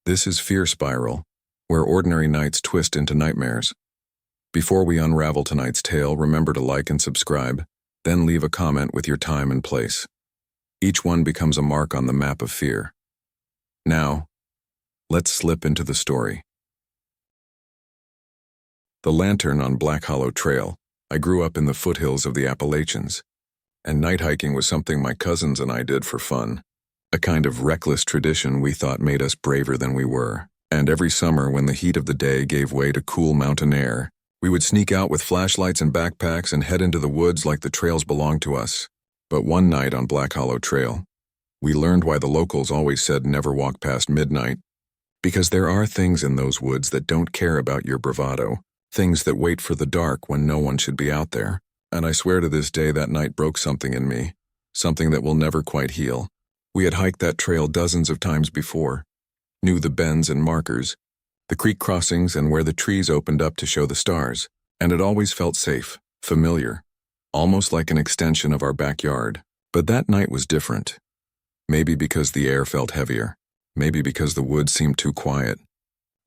This is Fear Spiral, where ordinary nights twist into nightmares. Before we unravel tonight's tale, remember to like and subscribe, then leave a comment with your time and place. Each one becomes a mark on the map of fear. Now, let's slip into the story. The Lantern on Black Hollow Trail. I grew up in the foothills of the Appalachians, and night hiking was something my cousins and I did for fun. A kind of reckless tradition we thought made us braver than we were. And every summer, when the heat of the day gave way to cool mountain air, we would sneak out with flashlights and backpacks and head into the woods like the trails belonged to us. But one night on Black Hollow Trail, we learned why the locals always said never walk past midnight. Because there are things in those woods that don't care about your bravado, things that wait for the dark when no one should be out there. And I swear to this day that night broke something in me, something that will never quite heal. We had hiked that trail dozens of times before, knew the bends and markers, the creek crossings and where the trees opened up to show the stars, and it always felt safe, familiar, almost like an extension of our backyard. But that night was different. Maybe because the air felt heavier, maybe because the woods seemed too quiet.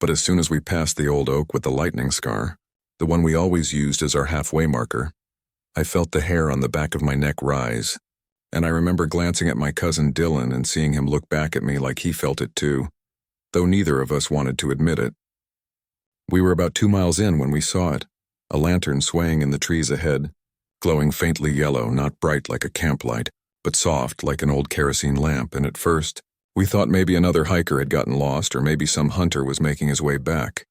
But as soon as we passed the old oak with the lightning scar, the one we always used as our halfway marker, I felt the hair on the back of my neck rise. And I remember glancing at my cousin Dylan and seeing him look back at me like he felt it too, though neither of us wanted to admit it. We were about 2 miles in when we saw it, a lantern swaying in the trees ahead, glowing faintly yellow, not bright like a camp light, but soft like an old kerosene lamp, and at first, we thought maybe another hiker had gotten lost or maybe some hunter was making his way back.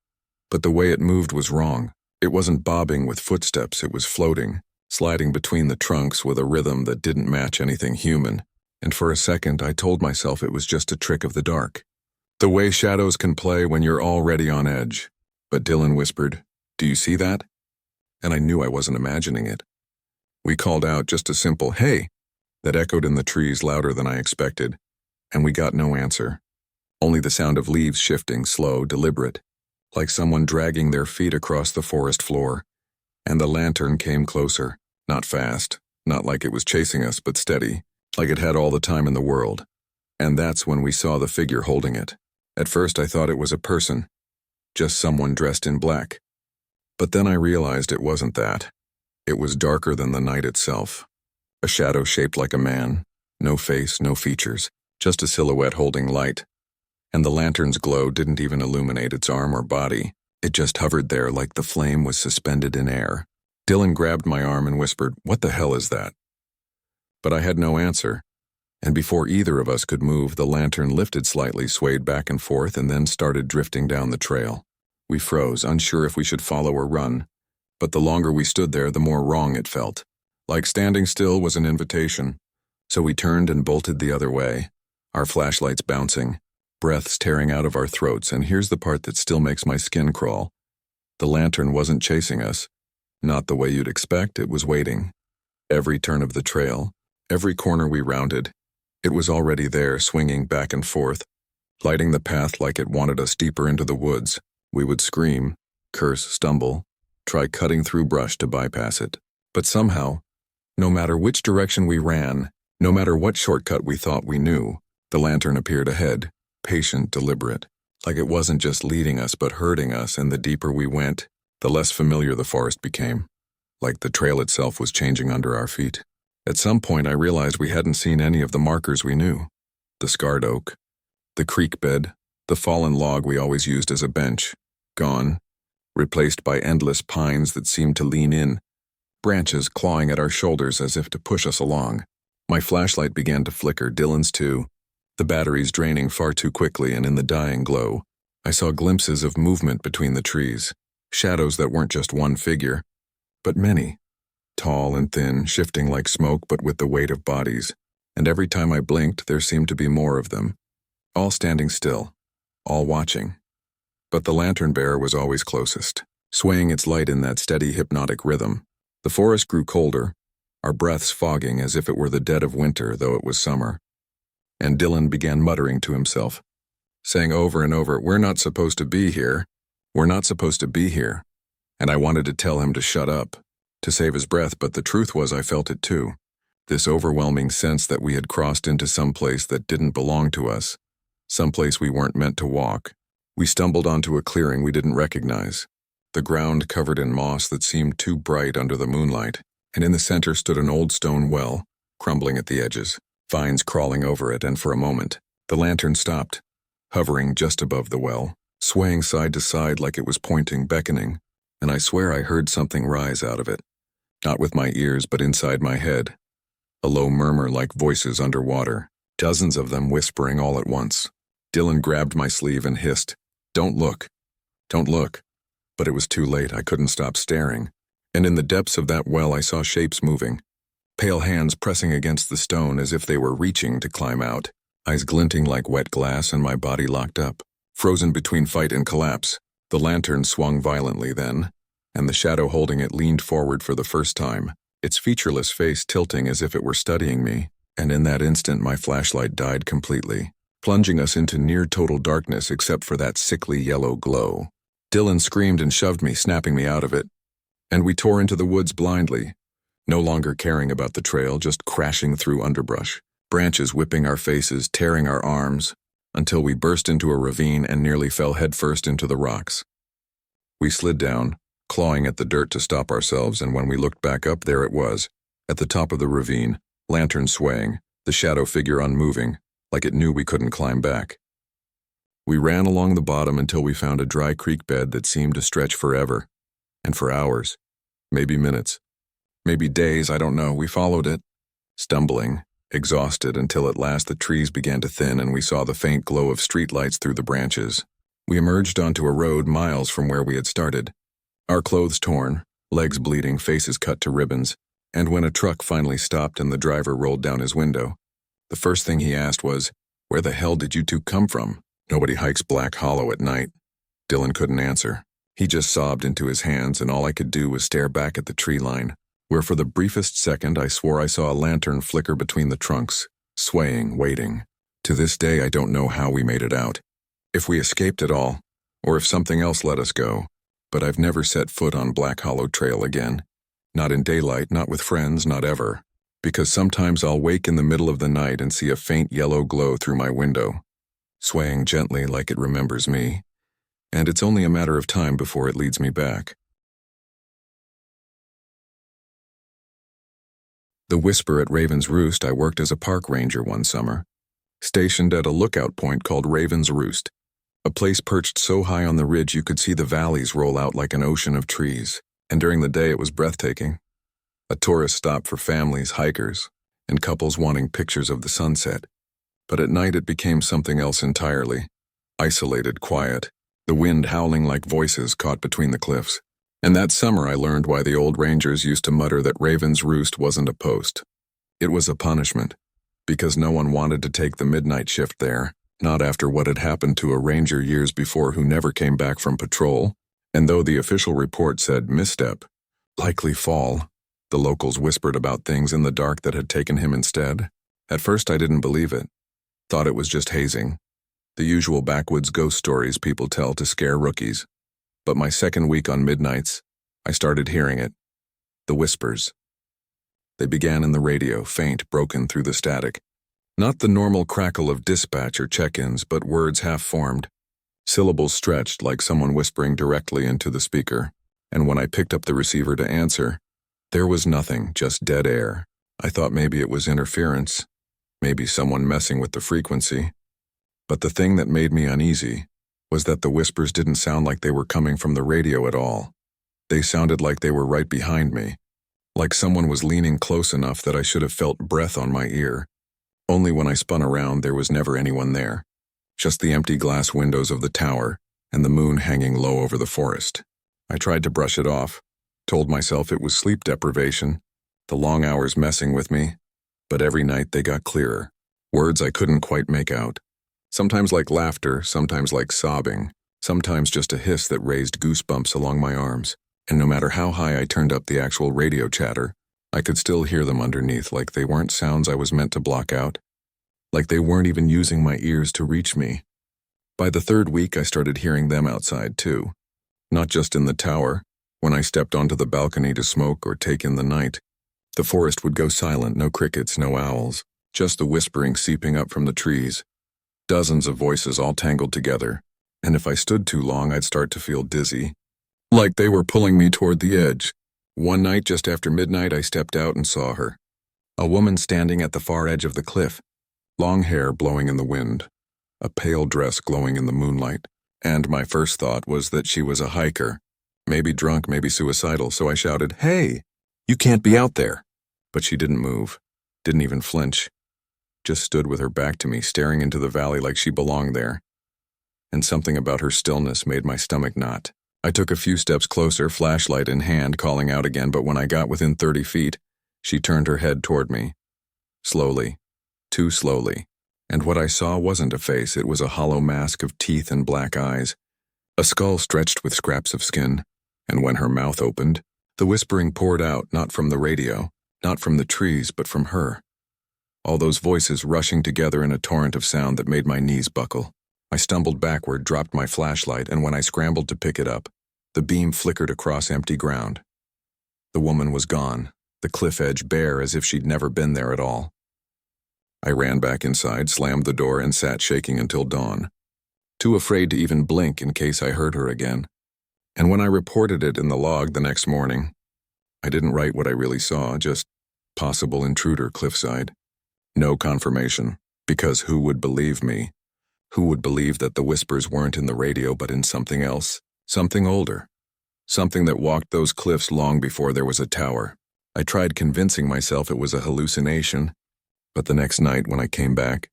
But the way it moved was wrong. It wasn't bobbing with footsteps, it was floating, sliding between the trunks with a rhythm that didn't match anything human, and for a second I told myself it was just a trick of the dark. The way shadows can play when you're already on edge. But Dylan whispered, "Do you see that?" And I knew I wasn't imagining it. We called out just a simple, "Hey!" that echoed in the trees louder than I expected, and we got no answer. Only the sound of leaves shifting, slow, deliberate, like someone dragging their feet across the forest floor. And the lantern came closer, not fast, not like it was chasing us, but steady, like it had all the time in the world. And that's when we saw the figure holding it. At first I thought it was a person, just someone dressed in black. But then I realized it wasn't that. It was darker than the night itself. A shadow shaped like a man, no face, no features, just a silhouette holding light. And the lantern's glow didn't even illuminate its arm or body. It just hovered there like the flame was suspended in air. Dylan grabbed my arm and whispered, "What the hell is that?" But I had no answer, and before either of us could move, the lantern lifted slightly, swayed back and forth, and then started drifting down the trail. We froze, unsure if we should follow or run, but the longer we stood there, the more wrong it felt. Like standing still was an invitation, so we turned and bolted the other way, our flashlights bouncing, breaths tearing out of our throats, and here's the part that still makes my skin crawl. The lantern wasn't chasing us. Not the way you'd expect, it was waiting. Every turn of the trail, every corner we rounded, it was already there, swinging back and forth, lighting the path like it wanted us deeper into the woods. We would scream, curse, stumble, try cutting through brush to bypass it. But somehow, no matter which direction we ran, no matter what shortcut we thought we knew, the lantern appeared ahead. Patient, deliberate, like it wasn't just leading us but herding us, and the deeper we went, the less familiar the forest became, like the trail itself was changing under our feet. At some point I realized we hadn't seen any of the markers we knew. The scarred oak, the creek bed, the fallen log we always used as a bench, gone, replaced by endless pines that seemed to lean in, branches clawing at our shoulders as if to push us along. My flashlight began to flicker, Dylan's too. The batteries draining far too quickly, and in the dying glow, I saw glimpses of movement between the trees, shadows that weren't just one figure, but many, tall and thin, shifting like smoke but with the weight of bodies, and every time I blinked there seemed to be more of them, all standing still, all watching. But the lantern bearer was always closest, swaying its light in that steady hypnotic rhythm. The forest grew colder, our breaths fogging as if it were the dead of winter, though it was summer. And Dylan began muttering to himself, saying over and over, "We're not supposed to be here. We're not supposed to be here." And I wanted to tell him to shut up, to save his breath, but the truth was I felt it too. This overwhelming sense that we had crossed into some place that didn't belong to us, someplace we weren't meant to walk, We stumbled onto a clearing we didn't recognize. The ground covered in moss that seemed too bright under the moonlight, and in the center stood an old stone well, crumbling at the edges, vines crawling over it, and for a moment, the lantern stopped, hovering just above the well, swaying side to side like it was pointing, beckoning, and I swear I heard something rise out of it. Not with my ears, but inside my head. A low murmur like voices underwater, dozens of them whispering all at once. Dylan grabbed my sleeve and hissed, "Don't look. Don't look." But it was too late. I couldn't stop staring. And in the depths of that well I saw shapes moving, pale hands pressing against the stone as if they were reaching to climb out, eyes glinting like wet glass and my body locked up, frozen between fight and collapse. The lantern swung violently then, and the shadow holding it leaned forward for the first time, its featureless face tilting as if it were studying me, and in that instant my flashlight died completely, plunging us into near total darkness except for that sickly yellow glow. Dylan screamed and shoved me, snapping me out of it, and we tore into the woods blindly, no longer caring about the trail, just crashing through underbrush, branches whipping our faces, tearing our arms, until we burst into a ravine and nearly fell headfirst into the rocks. We slid down, clawing at the dirt to stop ourselves, and when we looked back up, there it was, at the top of the ravine, lantern swaying, the shadow figure unmoving, like it knew we couldn't climb back. We ran along the bottom until we found a dry creek bed that seemed to stretch forever, and for hours, maybe minutes, maybe days, I don't know. We followed it, stumbling, exhausted, until at last the trees began to thin and we saw the faint glow of streetlights through the branches. We emerged onto a road miles from where we had started, our clothes torn, legs bleeding, faces cut to ribbons, and when a truck finally stopped and the driver rolled down his window, the first thing he asked was, "Where the hell did you two come from?" Nobody hikes Black Hollow at night. Dylan couldn't answer. He just sobbed into his hands, and all I could do was stare back at the tree line, where for the briefest second I swore I saw a lantern flicker between the trunks, swaying, waiting. To this day I don't know how we made it out, if we escaped at all, or if something else let us go, but I've never set foot on Black Hollow Trail again. Not in daylight, not with friends, not ever. Because sometimes I'll wake in the middle of the night and see a faint yellow glow through my window, swaying gently like it remembers me, and it's only a matter of time before it leads me back. The Whisper at Raven's Roost. I worked as a park ranger one summer, stationed at a lookout point called Raven's Roost, a place perched so high on the ridge you could see the valleys roll out like an ocean of trees, and during the day it was breathtaking. A tourist stop for families, hikers, and couples wanting pictures of the sunset. But at night it became something else entirely. Isolated, quiet, the wind howling like voices caught between the cliffs. And that summer I learned why the old rangers used to mutter that Raven's Roost wasn't a post. It was a punishment, because no one wanted to take the midnight shift there, not after what had happened to a ranger years before who never came back from patrol, and though the official report said misstep, likely fall, the locals whispered about things in the dark that had taken him instead. At first I didn't believe it. Thought it was just hazing, the usual backwoods ghost stories people tell to scare rookies. But my second week on midnights, I started hearing it. The whispers. They began in the radio, faint, broken through the static. Not the normal crackle of dispatch or check-ins, but words half-formed, syllables stretched like someone whispering directly into the speaker. And when I picked up the receiver to answer, there was nothing, just dead air. I thought maybe it was interference. Maybe someone messing with the frequency. But the thing that made me uneasy was that the whispers didn't sound like they were coming from the radio at all. They sounded like they were right behind me, like someone was leaning close enough that I should have felt breath on my ear. Only when I spun around there was never anyone there, just the empty glass windows of the tower and the moon hanging low over the forest. I tried to brush it off, told myself it was sleep deprivation, the long hours messing with me, but every night they got clearer, words I couldn't quite make out. Sometimes like laughter, sometimes like sobbing, sometimes just a hiss that raised goosebumps along my arms, and no matter how high I turned up the actual radio chatter, I could still hear them underneath, like they weren't sounds I was meant to block out, like they weren't even using my ears to reach me. By the third week I started hearing them outside too, not just in the tower. When I stepped onto the balcony to smoke or take in the night, the forest would go silent, no crickets, no owls, just the whispering seeping up from the trees. Dozens of voices all tangled together, and if I stood too long, I'd start to feel dizzy, like they were pulling me toward the edge. One night, just after midnight, I stepped out and saw her. A woman standing at the far edge of the cliff, long hair blowing in the wind, a pale dress glowing in the moonlight, and my first thought was that she was a hiker, maybe drunk, maybe suicidal, so I shouted, "Hey, you can't be out there." But she didn't move, didn't even flinch, just stood with her back to me, staring into the valley like she belonged there. And something about her stillness made my stomach knot. I took a few steps closer, flashlight in hand, calling out again, but when I got within 30 feet, she turned her head toward me. Slowly, too slowly, and what I saw wasn't a face, it was a hollow mask of teeth and black eyes, a skull stretched with scraps of skin, and when her mouth opened, the whispering poured out, not from the radio, not from the trees, but from her. All those voices rushing together in a torrent of sound that made my knees buckle. I stumbled backward, dropped my flashlight, and when I scrambled to pick it up, the beam flickered across empty ground. The woman was gone, the cliff edge bare as if she'd never been there at all. I ran back inside, slammed the door, and sat shaking until dawn, too afraid to even blink in case I heard her again. And when I reported it in the log the next morning, I didn't write what I really saw, just possible intruder cliffside. No confirmation, because who would believe me? Who would believe that the whispers weren't in the radio but in something else, something older, something that walked those cliffs long before there was a tower? I tried convincing myself it was a hallucination, but the next night when I came back,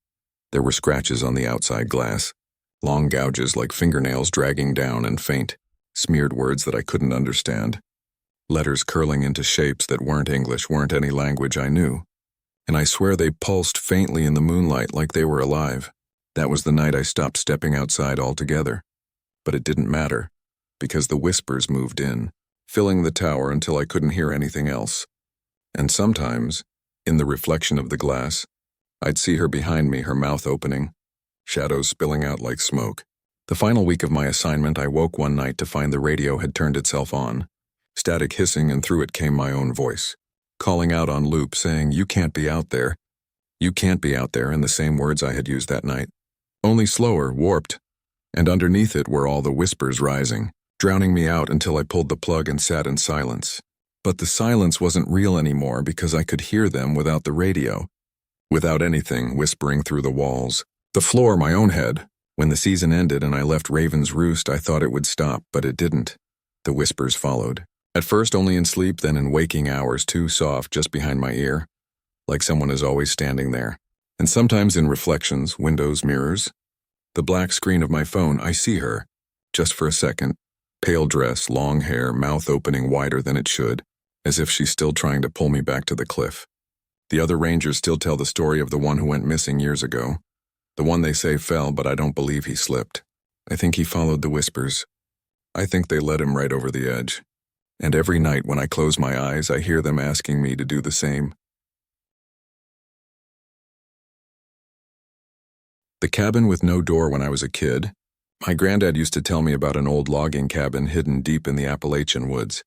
there were scratches on the outside glass, long gouges like fingernails dragging down, and faint, smeared words that I couldn't understand. Letters curling into shapes that weren't English, weren't any language I knew. And I swear they pulsed faintly in the moonlight like they were alive. That was the night I stopped stepping outside altogether. But it didn't matter, because the whispers moved in, filling the tower until I couldn't hear anything else. And sometimes, in the reflection of the glass, I'd see her behind me, her mouth opening, shadows spilling out like smoke. The final week of my assignment, I woke one night to find the radio had turned itself on. Static hissing, and through it came my own voice, calling out on loop, saying, "You can't be out there. You can't be out there," in the same words I had used that night, only slower, warped, and underneath it were all the whispers rising, drowning me out until I pulled the plug and sat in silence. But the silence wasn't real anymore because I could hear them without the radio, without anything whispering through the walls. The floor, my own head. When the season ended and I left Raven's Roost, I thought it would stop, but it didn't. The whispers followed. At first only in sleep, then in waking hours, too soft just behind my ear, like someone is always standing there. And sometimes in reflections, windows, mirrors. The black screen of my phone, I see her, just for a second. Pale dress, long hair, mouth opening wider than it should, as if she's still trying to pull me back to the cliff. The other rangers still tell the story of the one who went missing years ago. The one they say fell, but I don't believe he slipped. I think he followed the whispers. I think they led him right over the edge. And every night when I close my eyes, I hear them asking me to do the same. The cabin with no door. When I was a kid, my granddad used to tell me about an old logging cabin hidden deep in the Appalachian woods,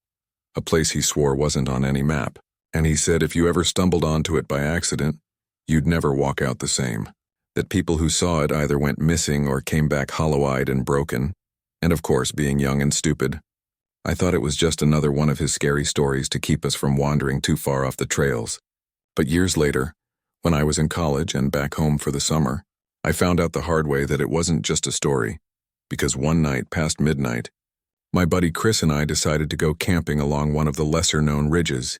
a place he swore wasn't on any map, and he said if you ever stumbled onto it by accident, you'd never walk out the same, that people who saw it either went missing or came back hollow-eyed and broken, and of course, being young and stupid, I thought it was just another one of his scary stories to keep us from wandering too far off the trails. But years later, when I was in college and back home for the summer, I found out the hard way that it wasn't just a story, because one night past midnight, my buddy Chris and I decided to go camping along one of the lesser-known ridges,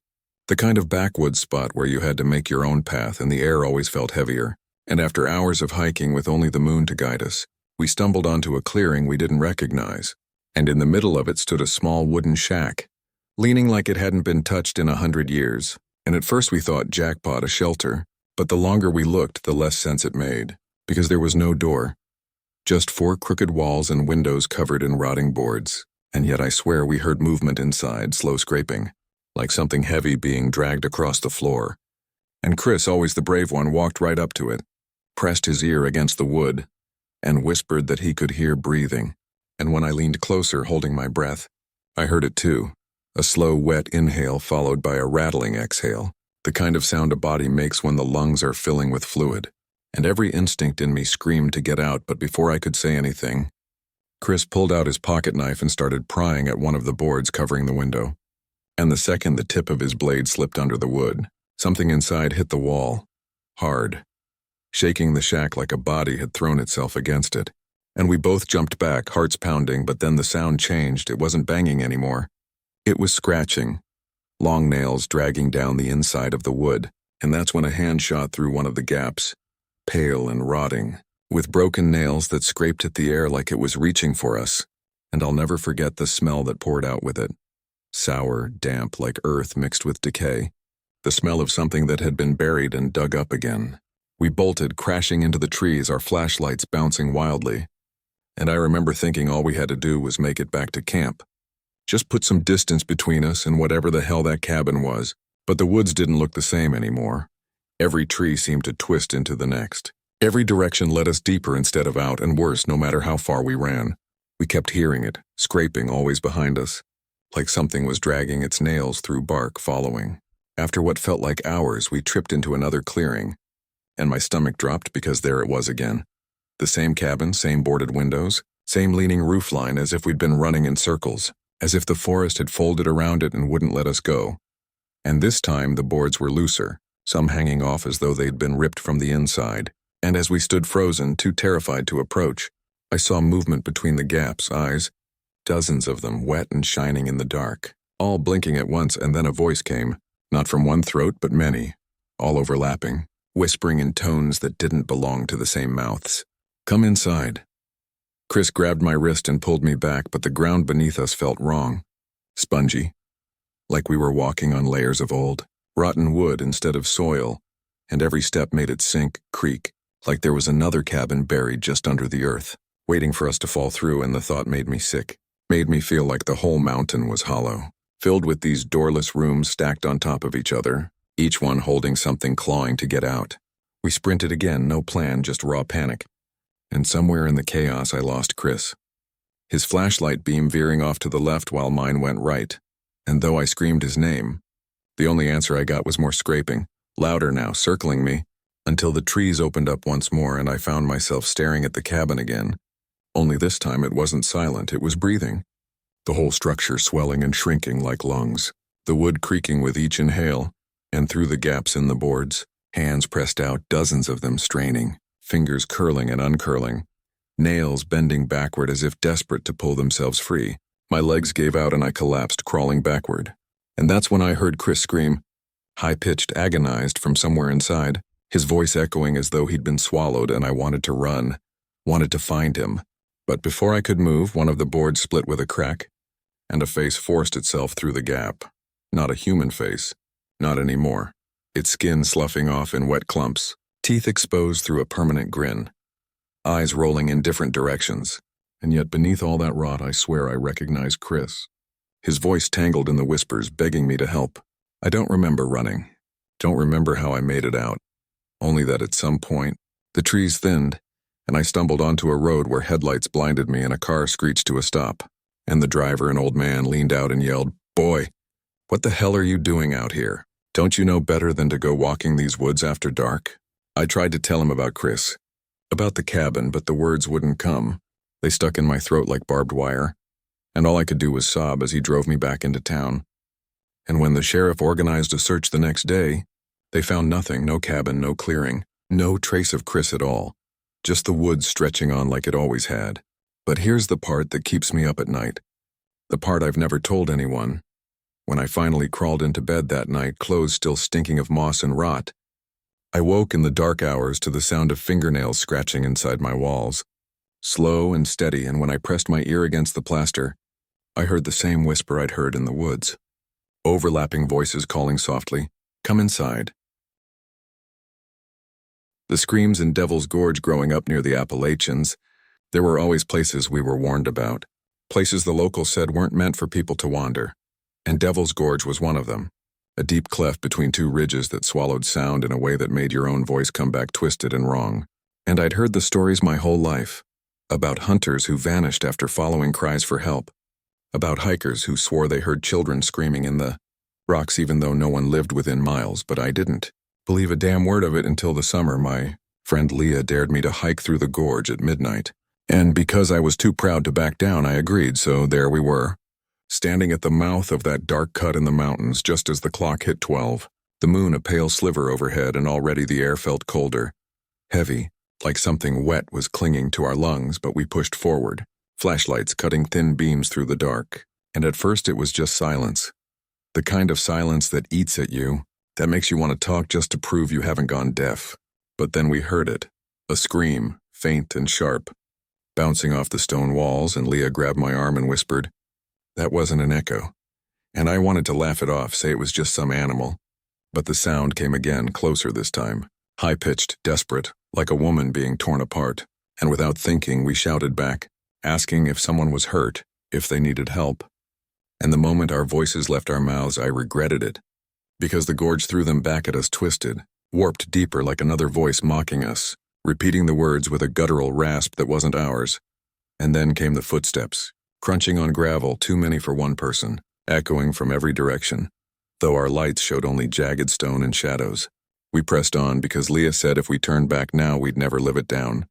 the kind of backwoods spot where you had to make your own path and the air always felt heavier. And after hours of hiking with only the moon to guide us, we stumbled onto a clearing we didn't recognize, and in the middle of it stood a small wooden shack, leaning like it hadn't been touched in 100 years, and at first we thought jackpot, a shelter, but the longer we looked, the less sense it made, because there was no door, just 4 crooked walls and windows covered in rotting boards, and yet I swear we heard movement inside, slow scraping, like something heavy being dragged across the floor. And Chris, always the brave one, walked right up to it, pressed his ear against the wood, and whispered that he could hear breathing. And when I leaned closer, holding my breath, I heard it too, a slow, wet inhale followed by a rattling exhale, the kind of sound a body makes when the lungs are filling with fluid. And every instinct in me screamed to get out, but before I could say anything, Chris pulled out his pocket knife and started prying at one of the boards covering the window. And the second the tip of his blade slipped under the wood, something inside hit the wall, hard, shaking the shack like a body had thrown itself against it. And we both jumped back, hearts pounding, but then the sound changed. It wasn't banging anymore. It was scratching, long nails dragging down the inside of the wood, and that's when a hand shot through one of the gaps, pale and rotting, with broken nails that scraped at the air like it was reaching for us, and I'll never forget the smell that poured out with it. Sour, damp, like earth mixed with decay, the smell of something that had been buried and dug up again. We bolted, crashing into the trees, our flashlights bouncing wildly, and I remember thinking all we had to do was make it back to camp. Just put some distance between us and whatever the hell that cabin was, but the woods didn't look the same anymore. Every tree seemed to twist into the next. Every direction led us deeper instead of out, and worse no matter how far we ran. We kept hearing it, scraping always behind us, like something was dragging its nails through bark following. After what felt like hours, we tripped into another clearing, and my stomach dropped because there it was again. The same cabin, same boarded windows, same leaning roofline, as if we'd been running in circles, as if the forest had folded around it and wouldn't let us go. And this time the boards were looser, some hanging off as though they'd been ripped from the inside. And as we stood frozen, too terrified to approach, I saw movement between the gaps, eyes, dozens of them, wet and shining in the dark, all blinking at once, and then a voice came, not from one throat but many, all overlapping, whispering in tones that didn't belong to the same mouths. "Come inside." Chris grabbed my wrist and pulled me back, but the ground beneath us felt wrong, spongy, like we were walking on layers of old, rotten wood instead of soil, and every step made it sink, creak, like there was another cabin buried just under the earth, waiting for us to fall through, and the thought made me sick, made me feel like the whole mountain was hollow, filled with these doorless rooms stacked on top of each other, each one holding something clawing to get out. We sprinted again, no plan, just raw panic. And somewhere in the chaos I lost Chris. His flashlight beam veering off to the left while mine went right, and though I screamed his name, the only answer I got was more scraping, louder now, circling me, until the trees opened up once more and I found myself staring at the cabin again. Only this time it wasn't silent, it was breathing. The whole structure swelling and shrinking like lungs, the wood creaking with each inhale, and through the gaps in the boards, hands pressed out, dozens of them straining, fingers curling and uncurling, nails bending backward as if desperate to pull themselves free. My legs gave out and I collapsed, crawling backward. And that's when I heard Chris scream, high-pitched, agonized, from somewhere inside, his voice echoing as though he'd been swallowed, and I wanted to run, wanted to find him. But before I could move, one of the boards split with a crack, and a face forced itself through the gap. Not a human face, not anymore. Its skin sloughing off in wet clumps, teeth exposed through a permanent grin, eyes rolling in different directions. And yet beneath all that rot, I swear I recognized Chris. His voice tangled in the whispers, begging me to help. I don't remember running. Don't remember how I made it out. Only that at some point, the trees thinned, and I stumbled onto a road where headlights blinded me and a car screeched to a stop. And the driver, an old man, leaned out and yelled, "Boy, what the hell are you doing out here? Don't you know better than to go walking these woods after dark?" I tried to tell him about Chris, about the cabin, but the words wouldn't come. They stuck in my throat like barbed wire, and all I could do was sob as he drove me back into town. And when the sheriff organized a search the next day, they found nothing, no cabin, no clearing, no trace of Chris at all, just the woods stretching on like it always had. But here's the part that keeps me up at night, the part I've never told anyone. When I finally crawled into bed that night, clothes still stinking of moss and rot, I woke in the dark hours to the sound of fingernails scratching inside my walls, slow and steady, and when I pressed my ear against the plaster, I heard the same whisper I'd heard in the woods. Overlapping voices calling softly, "Come inside." The screams in Devil's Gorge growing up near the Appalachians, there were always places we were warned about, places the locals said weren't meant for people to wander, and Devil's Gorge was one of them. A deep cleft between two ridges that swallowed sound in a way that made your own voice come back twisted and wrong. And I'd heard the stories my whole life, about hunters who vanished after following cries for help, about hikers who swore they heard children screaming in the rocks even though no one lived within miles, but I didn't believe a damn word of it until the summer my friend Leah dared me to hike through the gorge at midnight. And because I was too proud to back down, I agreed, so there we were, standing at the mouth of that dark cut in the mountains just as the clock hit 12, the moon a pale sliver overhead, and already the air felt colder, heavy, like something wet was clinging to our lungs, but we pushed forward, flashlights cutting thin beams through the dark. And at first it was just silence. The kind of silence that eats at you, that makes you want to talk just to prove you haven't gone deaf. But then we heard it, a scream, faint and sharp, bouncing off the stone walls, and Leah grabbed my arm and whispered, "That wasn't an echo." And I wanted to laugh it off, say it was just some animal. But the sound came again, closer this time, high-pitched, desperate, like a woman being torn apart. And without thinking, we shouted back, asking if someone was hurt, if they needed help. And the moment our voices left our mouths, I regretted it, because the gorge threw them back at us, twisted, warped deeper, like another voice mocking us, repeating the words with a guttural rasp that wasn't ours. And then came the footsteps, crunching on gravel, too many for one person, echoing from every direction, though our lights showed only jagged stone and shadows. We pressed on because Leah said if we turned back now, we'd never live it down.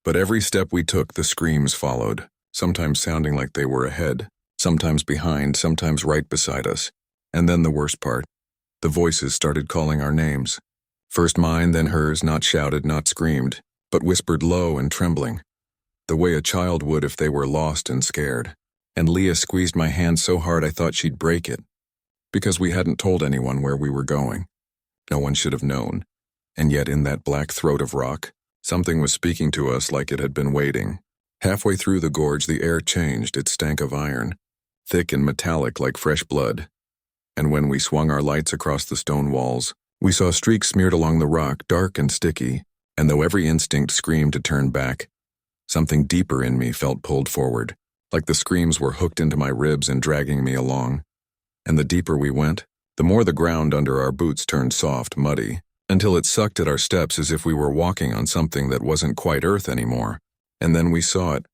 But every step we took, the screams followed, sometimes sounding like they were ahead, sometimes behind, sometimes right beside us. And then the worst part, the voices started calling our names. First mine, then hers, not shouted, not screamed, but whispered low and trembling, the way a child would if they were lost and scared. And Leah squeezed my hand so hard I thought she'd break it, because we hadn't told anyone where we were going. No one should have known. And yet in that black throat of rock, something was speaking to us like it had been waiting. Halfway through the gorge, the air changed. It stank of iron, thick and metallic like fresh blood. And when we swung our lights across the stone walls, we saw streaks smeared along the rock, dark and sticky, and though every instinct screamed to turn back, something deeper in me felt pulled forward, like the screams were hooked into my ribs and dragging me along. And the deeper we went, the more the ground under our boots turned soft, muddy, until it sucked at our steps as if we were walking on something that wasn't quite earth anymore. And then we saw it,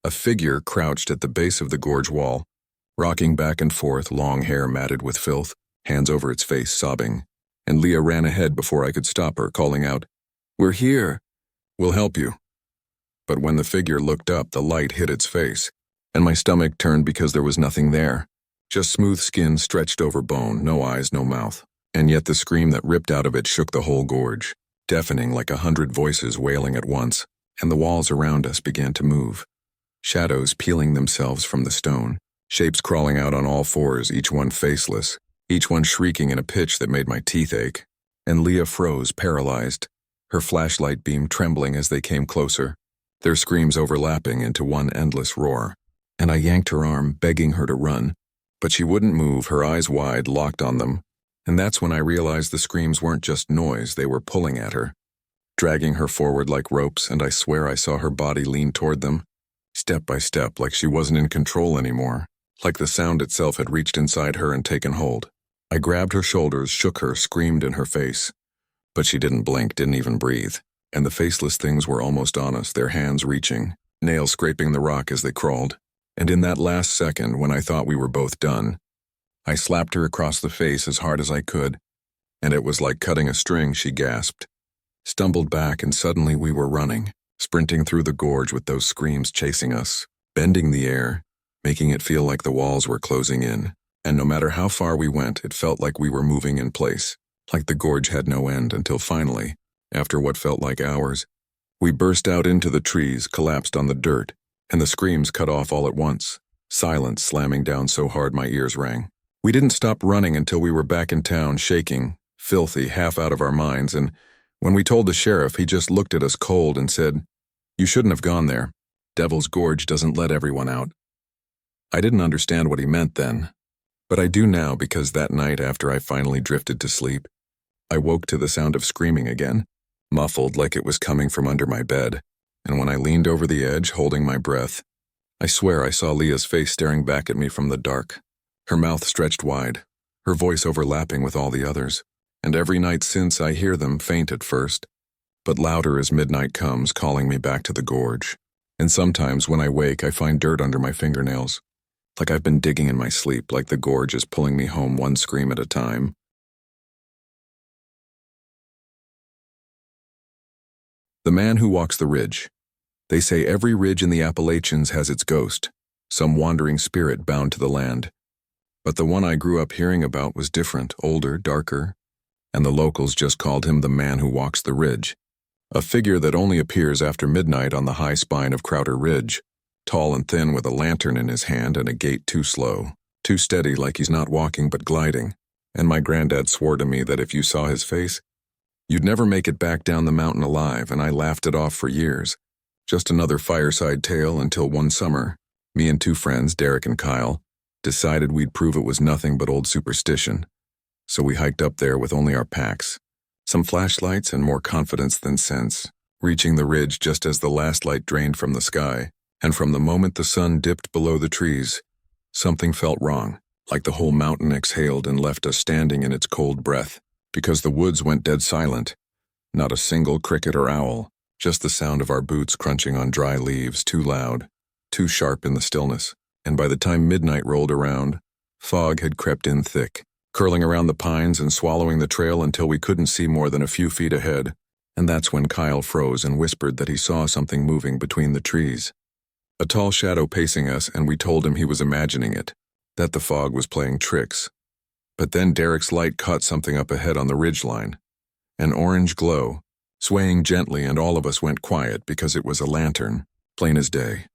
a figure crouched at the base of the gorge wall, rocking back and forth, long hair matted with filth, hands over its face, sobbing. And Leah ran ahead before I could stop her, calling out, "We're here. We'll help you." But when the figure looked up, the light hit its face, and my stomach turned because there was nothing there. Just smooth skin stretched over bone, no eyes, no mouth. And yet the scream that ripped out of it shook the whole gorge, deafening like 100 voices wailing at once, and the walls around us began to move. Shadows peeling themselves from the stone, shapes crawling out on all fours, each one faceless, each one shrieking in a pitch that made my teeth ache. And Leah froze, paralyzed, her flashlight beam trembling as they came closer, their screams overlapping into one endless roar. And I yanked her arm, begging her to run, but she wouldn't move, her eyes wide, locked on them. And that's when I realized the screams weren't just noise, they were pulling at her, dragging her forward like ropes, and I swear I saw her body lean toward them, step by step, like she wasn't in control anymore, like the sound itself had reached inside her and taken hold. I grabbed her shoulders, shook her, screamed in her face. But she didn't blink, didn't even breathe, and the faceless things were almost on us, their hands reaching, nails scraping the rock as they crawled. And in that last second, when I thought we were both done, I slapped her across the face as hard as I could, and it was like cutting a string. She gasped, stumbled back, and suddenly we were running, sprinting through the gorge with those screams chasing us, bending the air, making it feel like the walls were closing in. And no matter how far we went, it felt like we were moving in place, like the gorge had no end, until finally, after what felt like hours, we burst out into the trees, collapsed on the dirt, and the screams cut off all at once, silence slamming down so hard my ears rang. We didn't stop running until we were back in town, shaking, filthy, half out of our minds, and when we told the sheriff, he just looked at us cold and said, "You shouldn't have gone there. Devil's Gorge doesn't let everyone out." I didn't understand what he meant then, but I do now, because that night after I finally drifted to sleep, I woke to the sound of screaming again, muffled like it was coming from under my bed, and when I leaned over the edge, holding my breath, I swear I saw Leah's face staring back at me from the dark, her mouth stretched wide, her voice overlapping with all the others. And every night since, I hear them, faint at first, but louder as midnight comes, calling me back to the gorge. And sometimes when I wake, I find dirt under my fingernails, like I've been digging in my sleep, like the gorge is pulling me home one scream at a time. The Man Who Walks the Ridge. They say every ridge in the Appalachians has its ghost, some wandering spirit bound to the land. But the one I grew up hearing about was different, older, darker, and the locals just called him the man who walks the ridge. A figure that only appears after midnight on the high spine of Crowder Ridge, tall and thin with a lantern in his hand and a gait too slow, too steady like he's not walking but gliding. And my granddad swore to me that if you saw his face, you'd never make it back down the mountain alive, and I laughed it off for years. Just another fireside tale until one summer, me and two friends, Derek and Kyle, decided we'd prove it was nothing but old superstition. So we hiked up there with only our packs, some flashlights and more confidence than sense, reaching the ridge just as the last light drained from the sky, and from the moment the sun dipped below the trees, something felt wrong, like the whole mountain exhaled and left us standing in its cold breath, because the woods went dead silent. Not a single cricket or owl, just the sound of our boots crunching on dry leaves, too loud, too sharp in the stillness. And by the time midnight rolled around, fog had crept in thick, curling around the pines and swallowing the trail until we couldn't see more than a few feet ahead. And that's when Kyle froze and whispered that he saw something moving between the trees. A tall shadow pacing us, and we told him he was imagining it, that the fog was playing tricks. But then Derek's light caught something up ahead on the ridgeline, an orange glow, swaying gently, and all of us went quiet because it was a lantern, plain as day,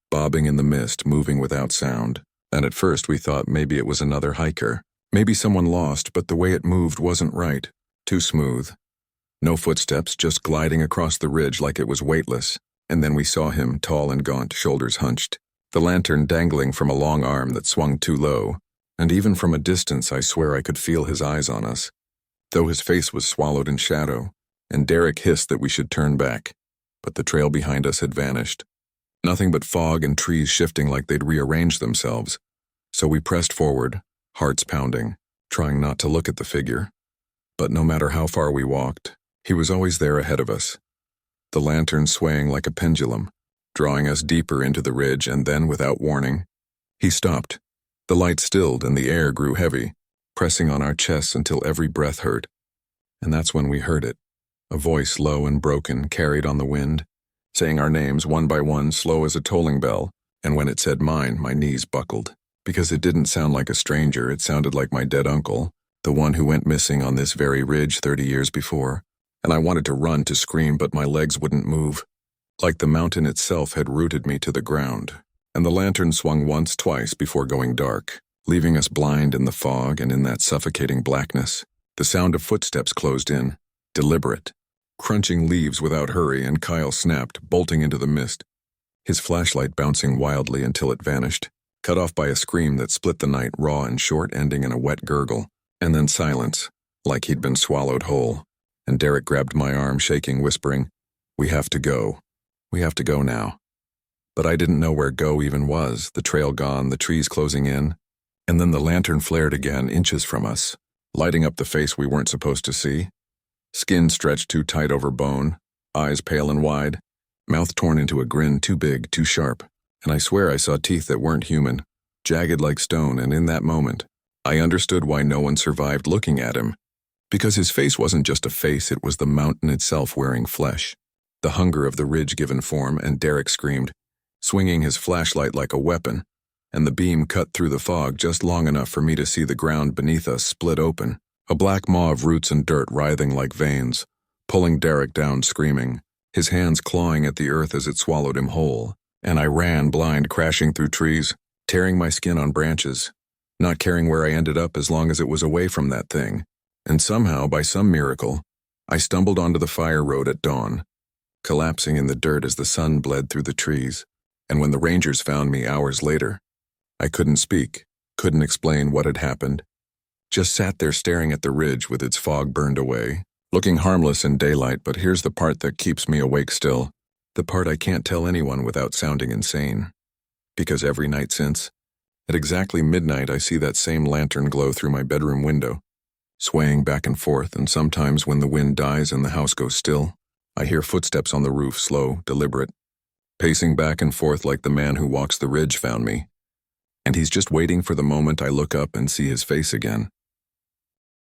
bobbing in the mist, moving without sound. And at first we thought maybe it was another hiker, maybe someone lost, but the way it moved wasn't right, too smooth. No footsteps, just gliding across the ridge like it was weightless. And then we saw him, tall and gaunt, shoulders hunched, the lantern dangling from a long arm that swung too low, and even from a distance I swear I could feel his eyes on us, though his face was swallowed in shadow, and Derek hissed that we should turn back, but the trail behind us had vanished. Nothing but fog and trees shifting like they'd rearranged themselves, so we pressed forward, hearts pounding, trying not to look at the figure. But no matter how far we walked, he was always there ahead of us, the lantern swaying like a pendulum, drawing us deeper into the ridge, and then, without warning, he stopped. The light stilled and the air grew heavy, pressing on our chests until every breath hurt. And that's when we heard it, a voice low and broken carried on the wind, saying our names one by one, slow as a tolling bell, and when it said mine, my knees buckled. Because it didn't sound like a stranger, it sounded like my dead uncle, the one who went missing on this very ridge 30 years before. And I wanted to run, to scream, but my legs wouldn't move, like the mountain itself had rooted me to the ground. And the lantern swung once, twice before going dark, leaving us blind in the fog and in that suffocating blackness. The sound of footsteps closed in, deliberate, crunching leaves without hurry, and Kyle snapped, bolting into the mist, his flashlight bouncing wildly until it vanished, cut off by a scream that split the night raw and short, ending in a wet gurgle, and then silence, like he'd been swallowed whole. And Derek grabbed my arm, shaking, whispering, "We have to go. We have to go now." But I didn't know where go even was, the trail gone, the trees closing in. And then the lantern flared again, inches from us, lighting up the face we weren't supposed to see. Skin stretched too tight over bone, eyes pale and wide, mouth torn into a grin too big, too sharp. And I swear I saw teeth that weren't human, jagged like stone, and in that moment, I understood why no one survived looking at him. Because his face wasn't just a face, it was the mountain itself wearing flesh, the hunger of the ridge given form. And Derek screamed, swinging his flashlight like a weapon, and the beam cut through the fog just long enough for me to see the ground beneath us split open, a black maw of roots and dirt writhing like veins, pulling Derek down screaming, his hands clawing at the earth as it swallowed him whole. And I ran blind, crashing through trees, tearing my skin on branches, not caring where I ended up as long as it was away from that thing. And somehow, by some miracle, I stumbled onto the fire road at dawn, collapsing in the dirt as the sun bled through the trees. And when the rangers found me hours later, I couldn't speak, couldn't explain what had happened, just sat there staring at the ridge with its fog burned away, looking harmless in daylight. But here's the part that keeps me awake still, the part I can't tell anyone without sounding insane. Because every night since, at exactly midnight, I see that same lantern glow through my bedroom window, swaying back and forth, and sometimes when the wind dies and the house goes still, I hear footsteps on the roof, slow, deliberate, pacing back and forth like the man who walks the ridge found me. And he's just waiting for the moment I look up and see his face again.